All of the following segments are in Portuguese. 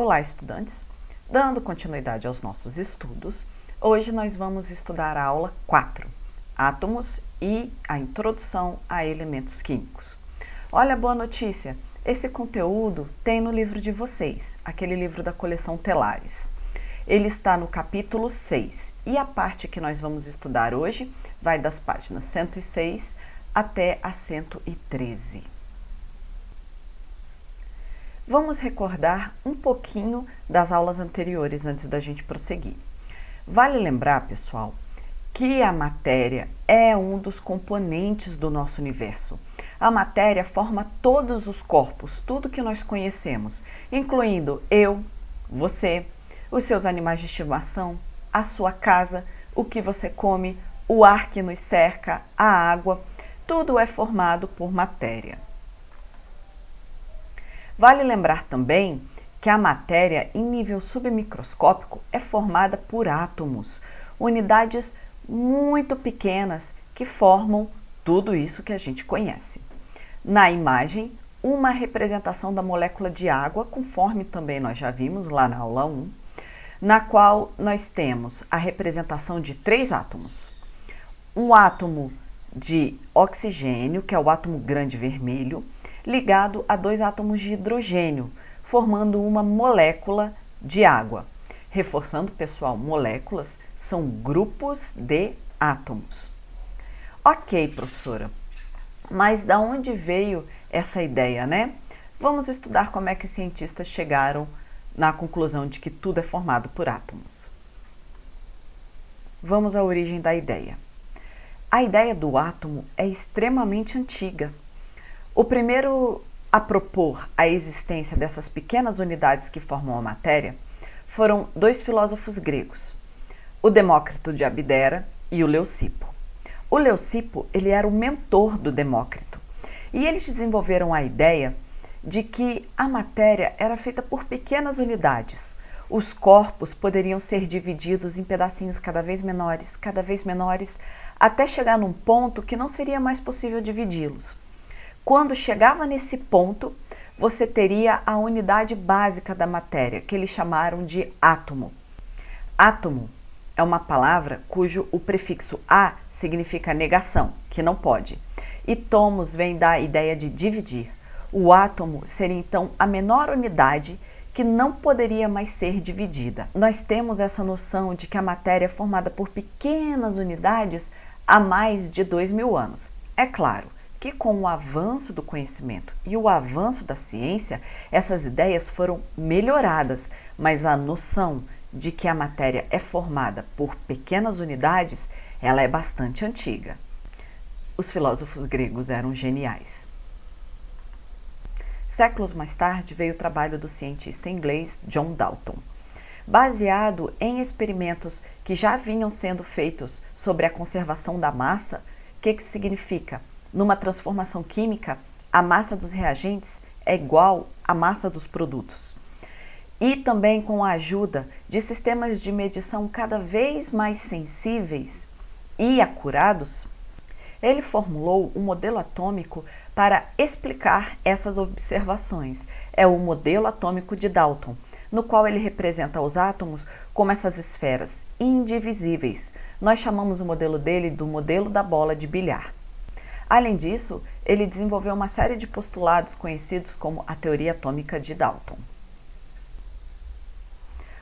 Olá, estudantes! Dando continuidade aos nossos estudos, hoje nós vamos estudar a aula 4, átomos e a introdução a elementos químicos. Olha a boa notícia, esse conteúdo tem no livro de vocês, aquele livro da coleção Telares. Ele está no capítulo 6 e a parte que nós vamos estudar hoje vai das páginas 106 até a 113. Vamos recordar um pouquinho das aulas anteriores antes da gente prosseguir. Vale lembrar, pessoal, que a matéria é um dos componentes do nosso universo. A matéria forma todos os corpos, tudo que nós conhecemos, incluindo eu, você, os seus animais de estimação, a sua casa, o que você come, o ar que nos cerca, a água, tudo é formado por matéria. Vale lembrar também que a matéria em nível submicroscópico é formada por átomos, unidades muito pequenas que formam tudo isso que a gente conhece. Na imagem, uma representação da molécula de água, conforme também nós já vimos lá na aula 1, na qual nós temos a representação de 3 átomos. Um átomo de oxigênio, que é o átomo grande vermelho, ligado a 2 átomos de hidrogênio, formando uma molécula de água. Reforçando, pessoal, moléculas são grupos de átomos. Ok, professora, mas da onde veio essa ideia, né? Vamos estudar como é que os cientistas chegaram na conclusão de que tudo é formado por átomos. Vamos à origem da ideia. A ideia do átomo é extremamente antiga. O primeiro a propor a existência dessas pequenas unidades que formam a matéria foram 2 filósofos gregos, o Demócrito de Abdera e o Leucipo. O Leucipo, ele era o mentor do Demócrito e eles desenvolveram a ideia de que a matéria era feita por pequenas unidades. Os corpos poderiam ser divididos em pedacinhos cada vez menores, até chegar num ponto que não seria mais possível dividi-los. Quando chegava nesse ponto, você teria a unidade básica da matéria, que eles chamaram de átomo. Átomo é uma palavra cujo o prefixo a significa negação, que não pode, e tomos vem da ideia de dividir. O átomo seria então a menor unidade que não poderia mais ser dividida. Nós temos essa noção de que a matéria é formada por pequenas unidades há mais de 2000 anos. É claro que com o avanço do conhecimento e o avanço da ciência, essas ideias foram melhoradas, mas a noção de que a matéria é formada por pequenas unidades, ela é bastante antiga. Os filósofos gregos eram geniais. Séculos mais tarde veio o trabalho do cientista inglês John Dalton. Baseado em experimentos que já vinham sendo feitos sobre a conservação da massa, o que significa? Numa transformação química, a massa dos reagentes é igual à massa dos produtos. E também com a ajuda de sistemas de medição cada vez mais sensíveis e acurados, ele formulou um modelo atômico para explicar essas observações. É o modelo atômico de Dalton, no qual ele representa os átomos como essas esferas indivisíveis. Nós chamamos o modelo dele do modelo da bola de bilhar. Além disso, ele desenvolveu uma série de postulados conhecidos como a teoria atômica de Dalton.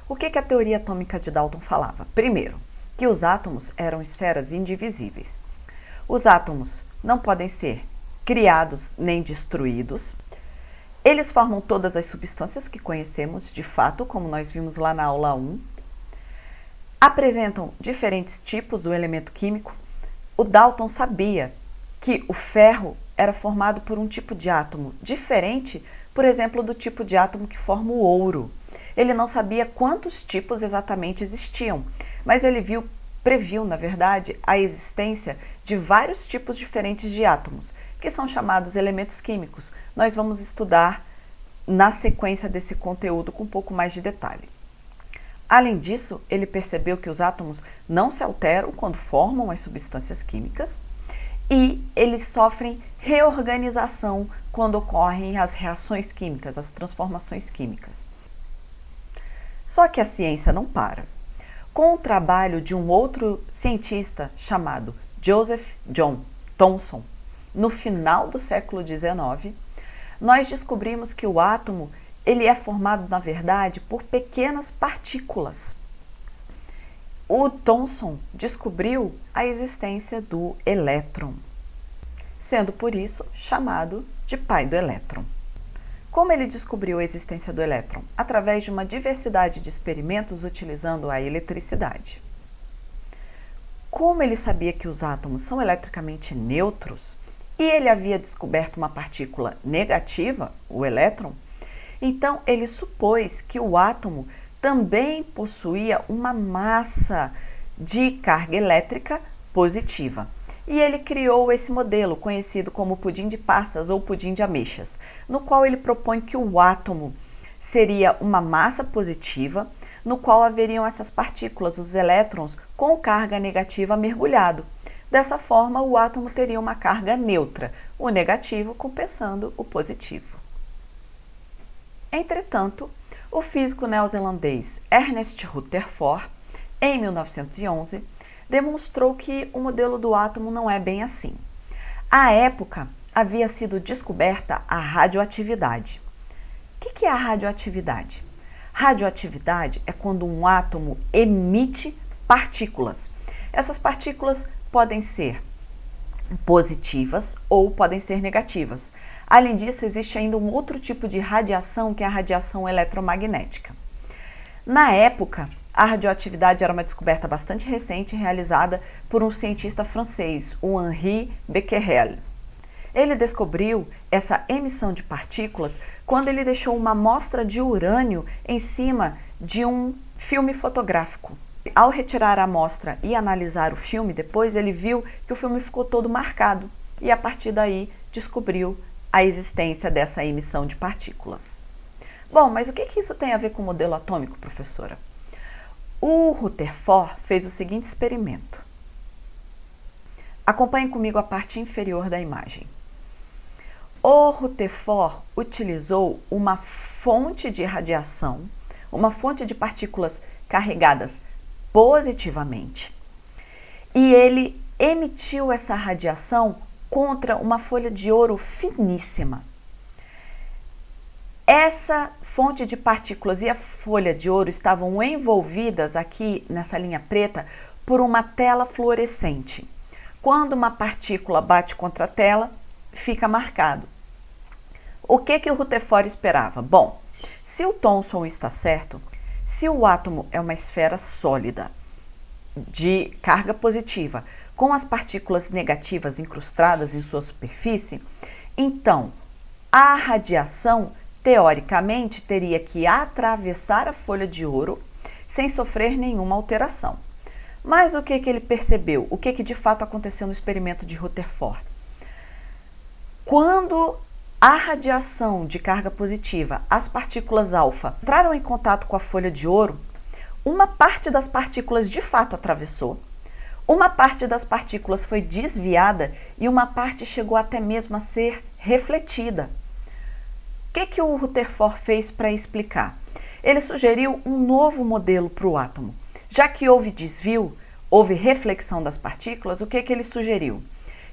O que a teoria atômica de Dalton falava? Primeiro, que os átomos eram esferas indivisíveis. Os átomos não podem ser criados nem destruídos. Eles formam todas as substâncias que conhecemos de fato, como nós vimos lá na aula 1. Apresentam diferentes tipos do elemento químico. O Dalton sabia que o ferro era formado por um tipo de átomo diferente, por exemplo, do tipo de átomo que forma o ouro. Ele não sabia quantos tipos exatamente existiam, mas ele previu, na verdade, a existência de vários tipos diferentes de átomos, que são chamados elementos químicos. Nós vamos estudar na sequência desse conteúdo com um pouco mais de detalhe. Além disso, ele percebeu que os átomos não se alteram quando formam as substâncias químicas, e eles sofrem reorganização quando ocorrem as reações químicas, as transformações químicas. Só que a ciência não para. Com o trabalho de um outro cientista chamado Joseph John Thomson, no final do século XIX, nós descobrimos que o átomo ele é formado, na verdade, por pequenas partículas. O Thomson descobriu a existência do elétron, sendo por isso chamado de pai do elétron. Como ele descobriu a existência do elétron? Através de uma diversidade de experimentos utilizando a eletricidade. Como ele sabia que os átomos são eletricamente neutros e ele havia descoberto uma partícula negativa, o elétron, então ele supôs que o átomo também possuía uma massa de carga elétrica positiva. E ele criou esse modelo, conhecido como pudim de passas ou pudim de ameixas, no qual ele propõe que o átomo seria uma massa positiva, no qual haveriam essas partículas, os elétrons, com carga negativa mergulhado. Dessa forma, o átomo teria uma carga neutra, o negativo compensando o positivo. Entretanto, o físico neozelandês Ernest Rutherford, em 1911, demonstrou que o modelo do átomo não é bem assim. À época, havia sido descoberta a radioatividade. O que é a radioatividade? Radioatividade é quando um átomo emite partículas. Essas partículas podem ser positivas ou podem ser negativas. Além disso, existe ainda um outro tipo de radiação, que é a radiação eletromagnética. Na época, a radioatividade era uma descoberta bastante recente realizada por um cientista francês, o Henri Becquerel. Ele descobriu essa emissão de partículas quando ele deixou uma amostra de urânio em cima de um filme fotográfico. Ao retirar a amostra e analisar o filme, depois ele viu que o filme ficou todo marcado e a partir daí descobriu a existência dessa emissão de partículas. Bom, mas o que isso tem a ver com o modelo atômico, professora? O Rutherford fez o seguinte experimento. Acompanhe comigo a parte inferior da imagem. O Rutherford utilizou uma fonte de radiação, uma fonte de partículas carregadas positivamente, e ele emitiu essa radiação contra uma folha de ouro finíssima. Essa fonte de partículas e a folha de ouro estavam envolvidas aqui nessa linha preta por uma tela fluorescente. Quando uma partícula bate contra a tela, fica marcado. O que o Rutherford esperava? Bom, se o Thomson está certo, se o átomo é uma esfera sólida de carga positiva, com as partículas negativas incrustadas em sua superfície, então a radiação, teoricamente, teria que atravessar a folha de ouro sem sofrer nenhuma alteração. Mas o que ele percebeu? O que de fato aconteceu no experimento de Rutherford? Quando a radiação de carga positiva, as partículas alfa, entraram em contato com a folha de ouro, uma parte das partículas de fato atravessou, uma parte das partículas foi desviada e uma parte chegou até mesmo a ser refletida. O que o Rutherford fez para explicar? Ele sugeriu um novo modelo para o átomo. Já que houve desvio, houve reflexão das partículas, o que ele sugeriu?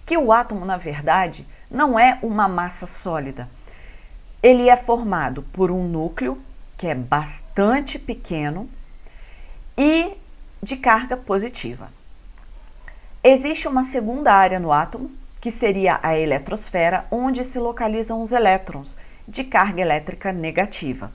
Que o átomo, na verdade, não é uma massa sólida. Ele é formado por um núcleo, que é bastante pequeno, e de carga positiva. Existe uma segunda área no átomo, que seria a eletrosfera, onde se localizam os elétrons, de carga elétrica negativa.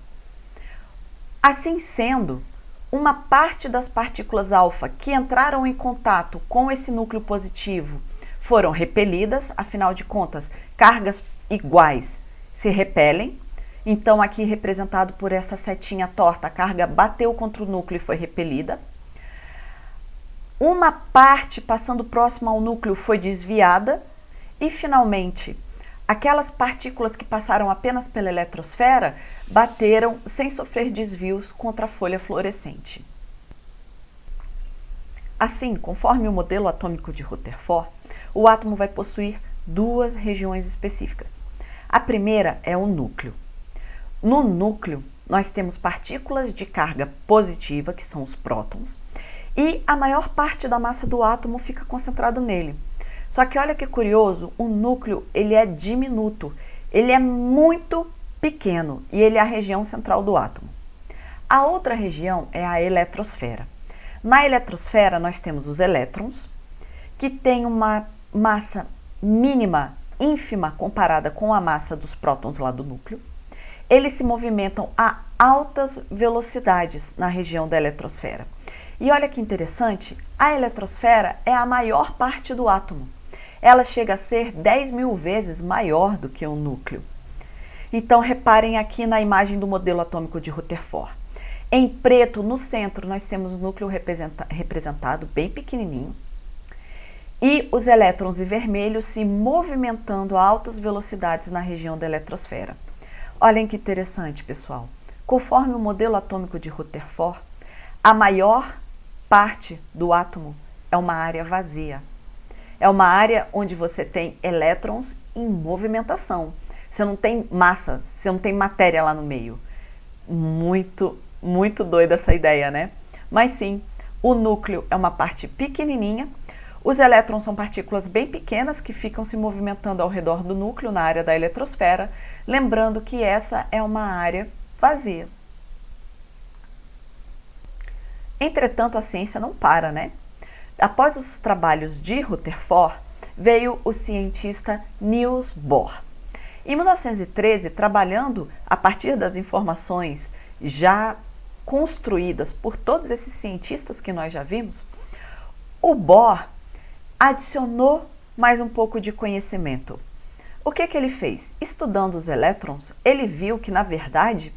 Assim sendo, uma parte das partículas alfa que entraram em contato com esse núcleo positivo foram repelidas, afinal de contas, cargas iguais se repelem. Então, aqui representado por essa setinha torta, a carga bateu contra o núcleo e foi repelida. Uma parte passando próximo ao núcleo foi desviada e, finalmente, aquelas partículas que passaram apenas pela eletrosfera bateram sem sofrer desvios contra a folha fluorescente. Assim, conforme o modelo atômico de Rutherford, o átomo vai possuir duas regiões específicas. A primeira é o núcleo. No núcleo, nós temos partículas de carga positiva, que são os prótons, e a maior parte da massa do átomo fica concentrado nele. Só que olha que curioso, o núcleo ele é diminuto, ele é muito pequeno e ele é a região central do átomo. A outra região é a eletrosfera. Na eletrosfera nós temos os elétrons, que têm uma massa mínima, ínfima, comparada com a massa dos prótons lá do núcleo. Eles se movimentam a altas velocidades na região da eletrosfera. E olha que interessante, a eletrosfera é a maior parte do átomo. Ela chega a ser 10.000 vezes maior do que o núcleo. Então reparem aqui na imagem do modelo atômico de Rutherford. Em preto, no centro, nós temos o núcleo representado bem pequenininho e os elétrons em vermelho se movimentando a altas velocidades na região da eletrosfera. Olhem que interessante, pessoal. Conforme o modelo atômico de Rutherford, a maior parte do átomo é uma área vazia. É uma área onde você tem elétrons em movimentação. Você não tem massa, você não tem matéria lá no meio. Muito doida essa ideia, né? Mas sim, o núcleo é uma parte pequenininha. Os elétrons são partículas bem pequenas que ficam se movimentando ao redor do núcleo na área da eletrosfera, lembrando que essa é uma área vazia. Entretanto, a ciência não para, né? Após os trabalhos de Rutherford, veio o cientista Niels Bohr. Em 1913, trabalhando a partir das informações já construídas por todos esses cientistas que nós já vimos, o Bohr adicionou mais um pouco de conhecimento. O que ele fez? Estudando os elétrons, ele viu que, na verdade,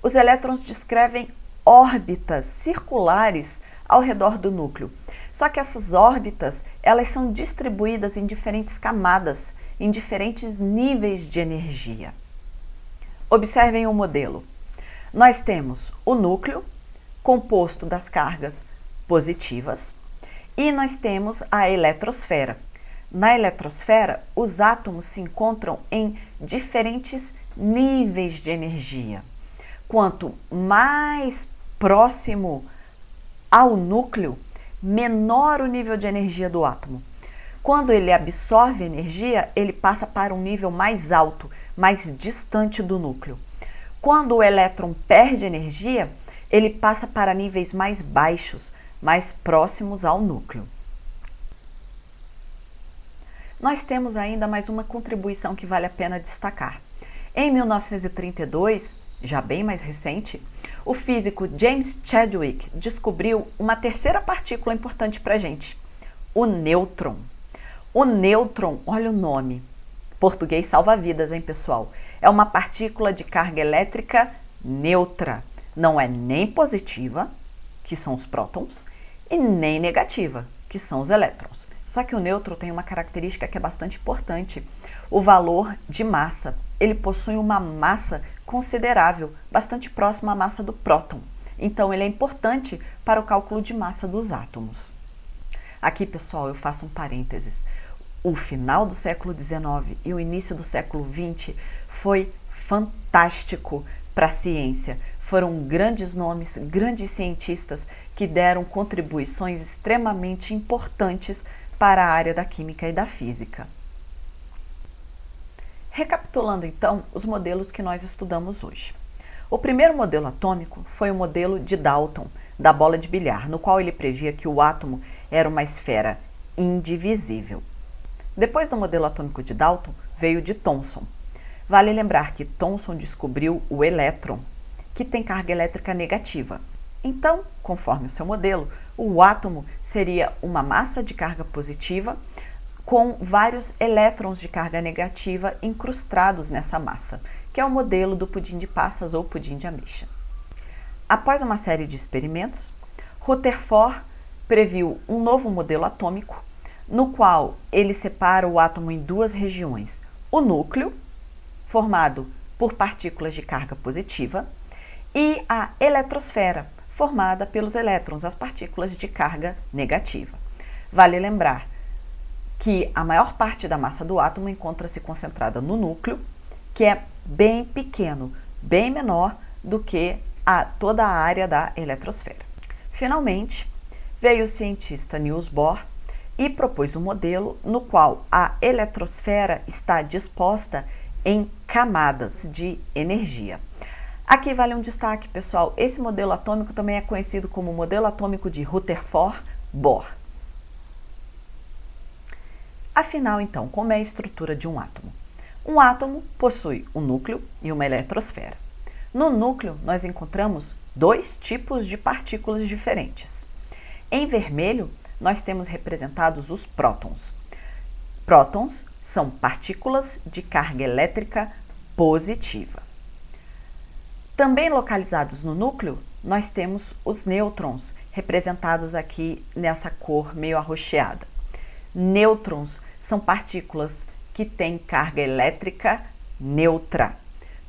os elétrons descrevem órbitas circulares ao redor do núcleo. Só que essas órbitas, elas são distribuídas em diferentes camadas, em diferentes níveis de energia. Observem o modelo. Nós temos o núcleo, composto das cargas positivas, e nós temos a eletrosfera. Na eletrosfera, os átomos se encontram em diferentes níveis de energia. Quanto mais próximo ao núcleo, menor o nível de energia do átomo. Quando ele absorve energia, ele passa para um nível mais alto, mais distante do núcleo. Quando o elétron perde energia, ele passa para níveis mais baixos, mais próximos ao núcleo. Nós temos ainda mais uma contribuição que vale a pena destacar. Em 1932, já bem mais recente, o físico James Chadwick descobriu uma terceira partícula importante para a gente, o nêutron. O nêutron, olha o nome, português salva vidas, hein, pessoal? É uma partícula de carga elétrica neutra. Não é nem positiva, que são os prótons, e nem negativa, que são os elétrons. Só que o nêutron tem uma característica que é bastante importante, o valor de massa. Ele possui uma massa considerável, bastante próxima à massa do próton. Então, ele é importante para o cálculo de massa dos átomos. Aqui, pessoal, eu faço um parênteses. O final do século XIX e o início do século XX foi fantástico para a ciência. Foram grandes nomes, grandes cientistas que deram contribuições extremamente importantes para a área da química e da física. Recapitulando então os modelos que nós estudamos hoje. O primeiro modelo atômico foi o modelo de Dalton, da bola de bilhar, no qual ele previa que o átomo era uma esfera indivisível. Depois do modelo atômico de Dalton, veio o de Thomson. Vale lembrar que Thomson descobriu o elétron, que tem carga elétrica negativa. Então, conforme o seu modelo, o átomo seria uma massa de carga positiva com vários elétrons de carga negativa incrustados nessa massa, que é o modelo do pudim de passas ou pudim de ameixa. Após uma série de experimentos, Rutherford previu um novo modelo atômico, no qual ele separa o átomo em duas regiões: o núcleo, formado por partículas de carga positiva, e a eletrosfera, formada pelos elétrons, as partículas de carga negativa. Vale lembrar que a maior parte da massa do átomo encontra-se concentrada no núcleo, que é bem pequeno, bem menor do que toda a área da eletrosfera. Finalmente, veio o cientista Niels Bohr e propôs um modelo no qual a eletrosfera está disposta em camadas de energia. Aqui vale um destaque, pessoal, esse modelo atômico também é conhecido como modelo atômico de Rutherford-Bohr. Afinal, então, como é a estrutura de um átomo? Um átomo possui um núcleo e uma eletrosfera. No núcleo, nós encontramos dois tipos de partículas diferentes. Em vermelho, nós temos representados os prótons. Prótons são partículas de carga elétrica positiva. Também localizados no núcleo, nós temos os nêutrons, representados aqui nessa cor meio arroxeada. Nêutrons são partículas que têm carga elétrica neutra.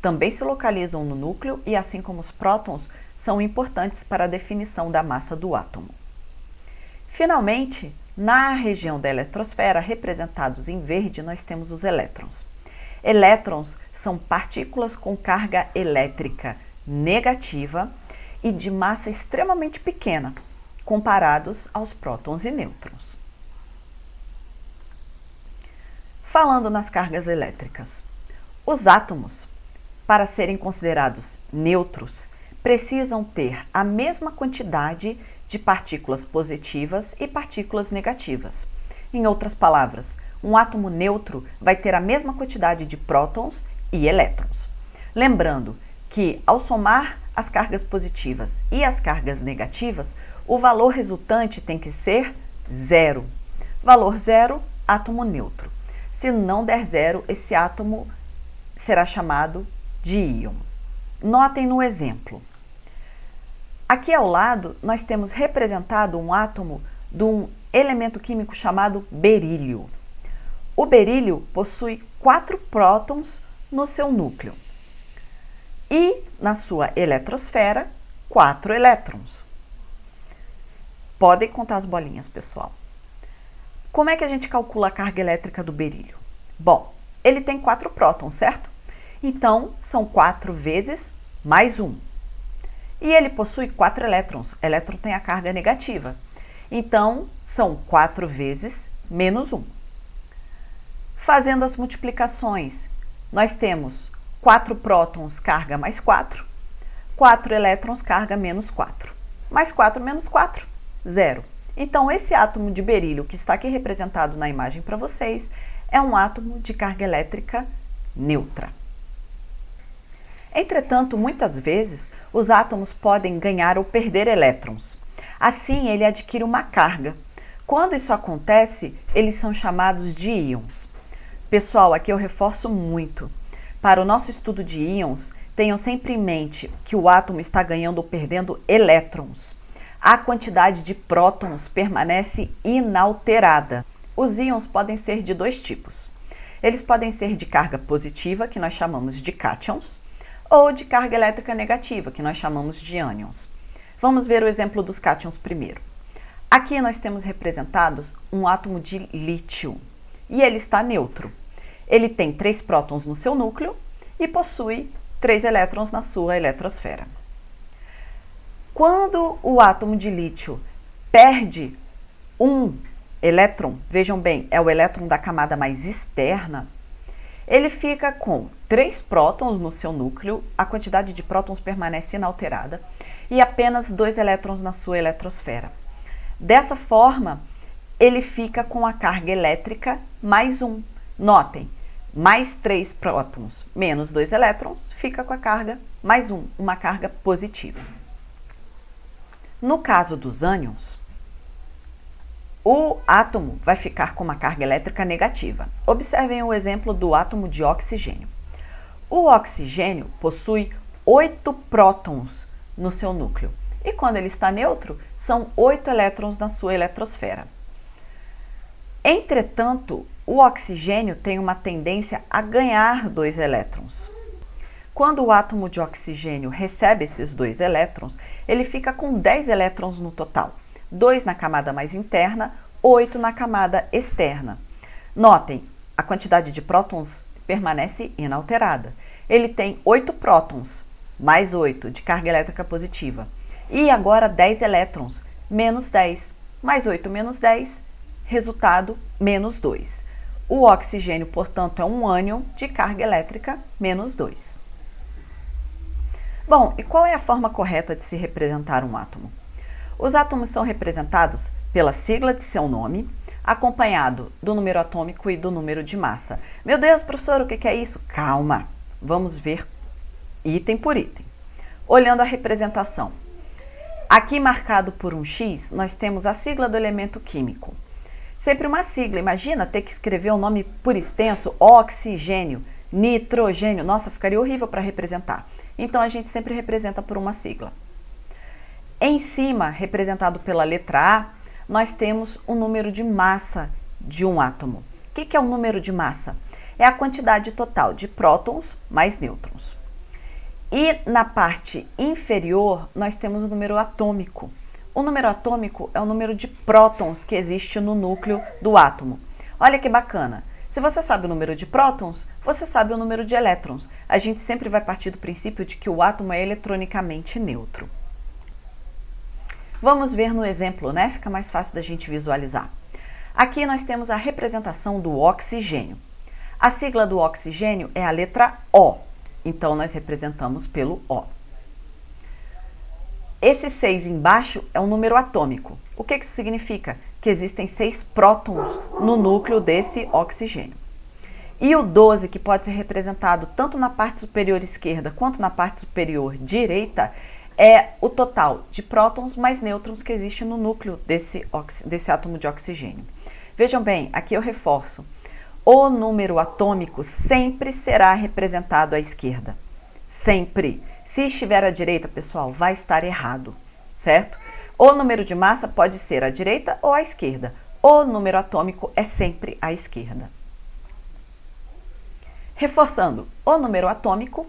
Também se localizam no núcleo e, assim como os prótons, são importantes para a definição da massa do átomo. Finalmente, na região da eletrosfera, representados em verde, nós temos os elétrons. Elétrons são partículas com carga elétrica negativa e de massa extremamente pequena, comparados aos prótons e nêutrons. Falando nas cargas elétricas, os átomos, para serem considerados neutros, precisam ter a mesma quantidade de partículas positivas e partículas negativas. Em outras palavras, um átomo neutro vai ter a mesma quantidade de prótons e elétrons. Lembrando que, ao somar as cargas positivas e as cargas negativas, o valor resultante tem que ser zero. Valor zero, átomo neutro. Se não der zero, esse átomo será chamado de íon. Notem no exemplo. Aqui ao lado, nós temos representado um átomo de um elemento químico chamado berílio. O berílio possui 4 prótons no seu núcleo e, na sua eletrosfera, 4 elétrons. Podem contar as bolinhas, pessoal. Como é que a gente calcula a carga elétrica do berílio? Bom, ele tem 4 prótons, certo? Então, são 4 vezes mais 1. E ele possui 4 elétrons. Elétron tem a carga negativa. Então, são 4 vezes menos 1. Fazendo as multiplicações, nós temos 4 prótons, carga mais 4. 4 elétrons, carga menos 4. Mais 4 menos 4, 0. Então, esse átomo de berílio que está aqui representado na imagem para vocês é um átomo de carga elétrica neutra. Entretanto, muitas vezes, os átomos podem ganhar ou perder elétrons. Assim, ele adquire uma carga. Quando isso acontece, eles são chamados de íons. Pessoal, aqui eu reforço muito. Para o nosso estudo de íons, tenham sempre em mente que o átomo está ganhando ou perdendo elétrons. A quantidade de prótons permanece inalterada. Os íons podem ser de dois tipos. Eles podem ser de carga positiva, que nós chamamos de cátions, ou de carga elétrica negativa, que nós chamamos de ânions. Vamos ver o exemplo dos cátions primeiro. Aqui nós temos representados um átomo de lítio, e ele está neutro. Ele tem 3 prótons no seu núcleo e possui 3 elétrons na sua eletrosfera. Quando o átomo de lítio perde um elétron, vejam bem, é o elétron da camada mais externa, ele fica com 3 prótons no seu núcleo, a quantidade de prótons permanece inalterada, e apenas 2 elétrons na sua eletrosfera. Dessa forma, ele fica com a carga elétrica mais 1. Notem, mais 3 prótons menos 2 elétrons, fica com a carga mais 1, uma carga positiva. No caso dos ânions, o átomo vai ficar com uma carga elétrica negativa. Observem o exemplo do átomo de oxigênio. O oxigênio possui 8 prótons no seu núcleo. E quando ele está neutro, são 8 elétrons na sua eletrosfera. Entretanto, o oxigênio tem uma tendência a ganhar 2 elétrons. Quando o átomo de oxigênio recebe esses 2 elétrons, ele fica com 10 elétrons no total. 2 na camada mais interna, 8 na camada externa. Notem, a quantidade de prótons permanece inalterada. Ele tem 8 prótons, mais 8 de carga elétrica positiva. E agora 10 elétrons, menos 10, mais 8 menos 10, resultado menos 2. O oxigênio, portanto, é um ânion de carga elétrica menos 2. Bom, e qual é a forma correta de se representar um átomo? Os átomos são representados pela sigla de seu nome, acompanhado do número atômico e do número de massa. Meu Deus, professor, o que é isso? Calma, vamos ver item por item. Olhando a representação. Aqui marcado por um X, nós temos a sigla do elemento químico. Sempre uma sigla, imagina ter que escrever o nome por extenso, oxigênio, nitrogênio, nossa, ficaria horrível para representar. Então a gente sempre representa por uma sigla. Em cima, representado pela letra A, nós temos o número de massa de um átomo. O que é o número de massa? É a quantidade total de prótons mais nêutrons. E na parte inferior, nós temos o número atômico. O número atômico é o número de prótons que existe no núcleo do átomo. Olha que bacana! Se você sabe o número de prótons, você sabe o número de elétrons. A gente sempre vai partir do princípio de que o átomo é eletronicamente neutro. Vamos ver no exemplo, né? Fica mais fácil da gente visualizar. Aqui nós temos a representação do oxigênio. A sigla do oxigênio é a letra O, então nós representamos pelo O. Esse 6 embaixo é um número atômico. O que isso significa? Que existem 6 prótons no núcleo desse oxigênio. E o 12, que pode ser representado tanto na parte superior esquerda quanto na parte superior direita, é o total de prótons mais nêutrons que existe no núcleo desse átomo de oxigênio. Vejam bem, aqui eu reforço. O número atômico sempre será representado à esquerda. Sempre. Se estiver à direita, pessoal, vai estar errado, certo? O número de massa pode ser à direita ou à esquerda. O número atômico é sempre à esquerda. Reforçando, o número atômico,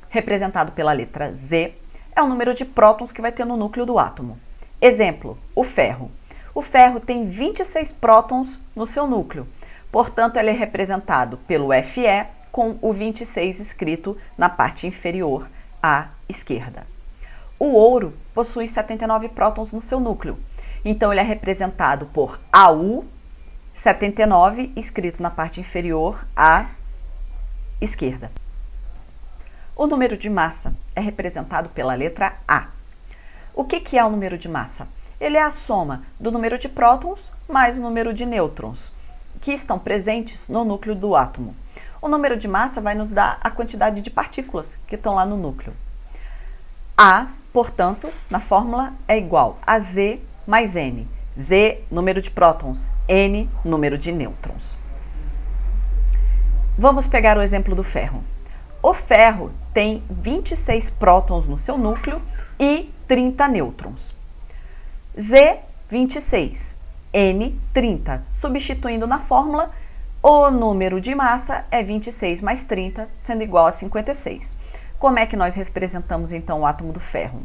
representado pela letra Z, é o número de prótons que vai ter no núcleo do átomo. Exemplo, o ferro. O ferro tem 26 prótons no seu núcleo, portanto, ele é representado pelo Fe com o 26 escrito na parte inferior à esquerda. O ouro possui 79 prótons no seu núcleo, então ele é representado por Au, 79, escrito na parte inferior à esquerda. O número de massa é representado pela letra A. O que é o número de massa? Ele é a soma do número de prótons mais o número de nêutrons, que estão presentes no núcleo do átomo. O número de massa vai nos dar a quantidade de partículas que estão lá no núcleo. A, portanto, na fórmula é igual a Z mais N. Z, número de prótons, N, número de nêutrons. Vamos pegar o exemplo do ferro. O ferro tem 26 prótons no seu núcleo e 30 nêutrons. Z, 26. N, 30. Substituindo na fórmula, o número de massa é 26 mais 30, sendo igual a 56. Como é que nós representamos então o átomo do ferro?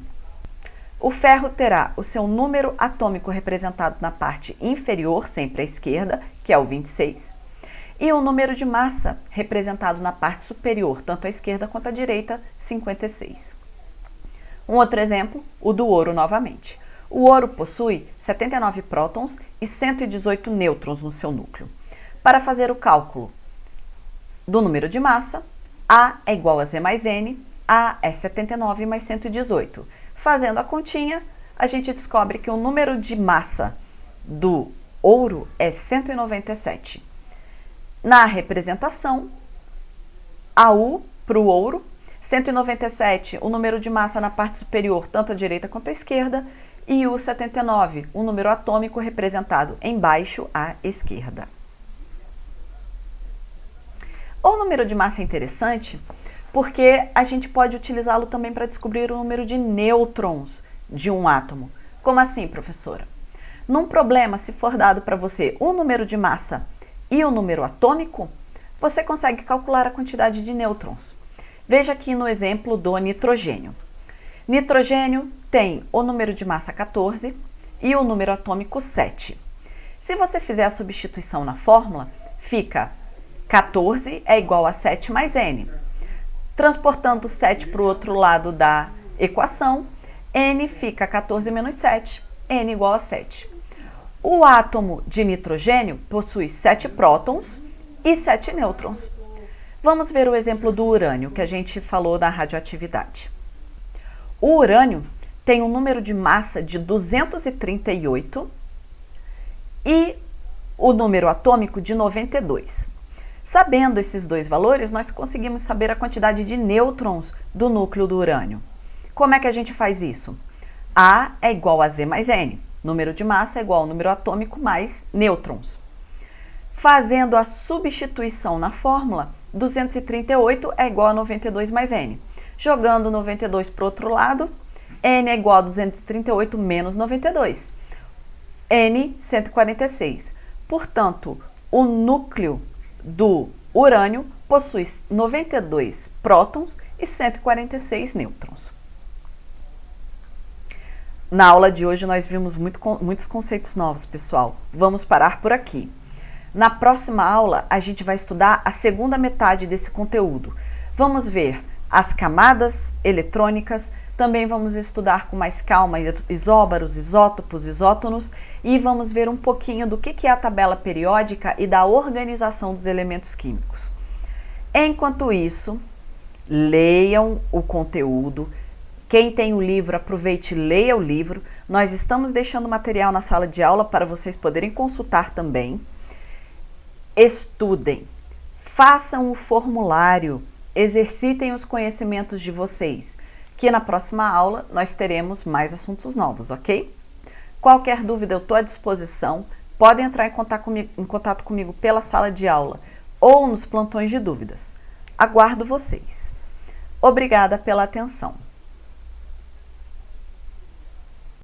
O ferro terá o seu número atômico representado na parte inferior, sempre à esquerda, que é o 26, e o número de massa representado na parte superior, tanto à esquerda quanto à direita, 56. Um outro exemplo, o do ouro novamente. O ouro possui 79 prótons e 118 nêutrons no seu núcleo. Para fazer o cálculo do número de massa, A é igual a Z mais N, A é 79 mais 118. Fazendo a continha, a gente descobre que o número de massa do ouro é 197. Na representação, AU para o ouro, 197, o número de massa na parte superior, tanto à direita quanto à esquerda, e o 79, o número atômico representado embaixo à esquerda. O número de massa é interessante porque a gente pode utilizá-lo também para descobrir o número de nêutrons de um átomo. Como assim, professora? Num problema, se for dado para você o número de massa e o número atômico, você consegue calcular a quantidade de nêutrons. Veja aqui no exemplo do nitrogênio. Nitrogênio tem o número de massa 14 e o número atômico 7. Se você fizer a substituição na fórmula, fica 14 é igual a 7 mais N. Transportando 7 para o outro lado da equação, N fica 14 menos 7, N igual a 7. O átomo de nitrogênio possui 7 prótons e 7 nêutrons. Vamos ver o exemplo do urânio, que a gente falou na radioatividade. O urânio tem um número de massa de 238 e o número atômico de 92. Sabendo esses dois valores, nós conseguimos saber a quantidade de nêutrons do núcleo do urânio. Como é que a gente faz isso? A é igual a Z mais N. Número de massa é igual ao número atômico mais nêutrons. Fazendo a substituição na fórmula, 238 é igual a 92 mais N. Jogando 92 para o outro lado, N é igual a 238 menos 92. N, 146. Portanto, o núcleo do urânio possui 92 prótons e 146 nêutrons. Na aula de hoje nós vimos muitos conceitos novos, pessoal. Vamos parar por aqui. Na próxima aula a gente vai estudar a segunda metade desse conteúdo. Vamos ver as camadas eletrônicas, também vamos estudar com mais calma isóbaros, isótopos, isótonos e vamos ver um pouquinho do que é a tabela periódica e da organização dos elementos químicos. Enquanto isso, leiam o conteúdo. Quem tem o livro, aproveite e leia o livro. Nós estamos deixando material na sala de aula para vocês poderem consultar também. Estudem, façam o formulário, exercitem os conhecimentos de vocês, que na próxima aula nós teremos mais assuntos novos, ok? Qualquer dúvida eu estou à disposição, podem entrar em contato comigo pela sala de aula ou nos plantões de dúvidas. Aguardo vocês. Obrigada pela atenção.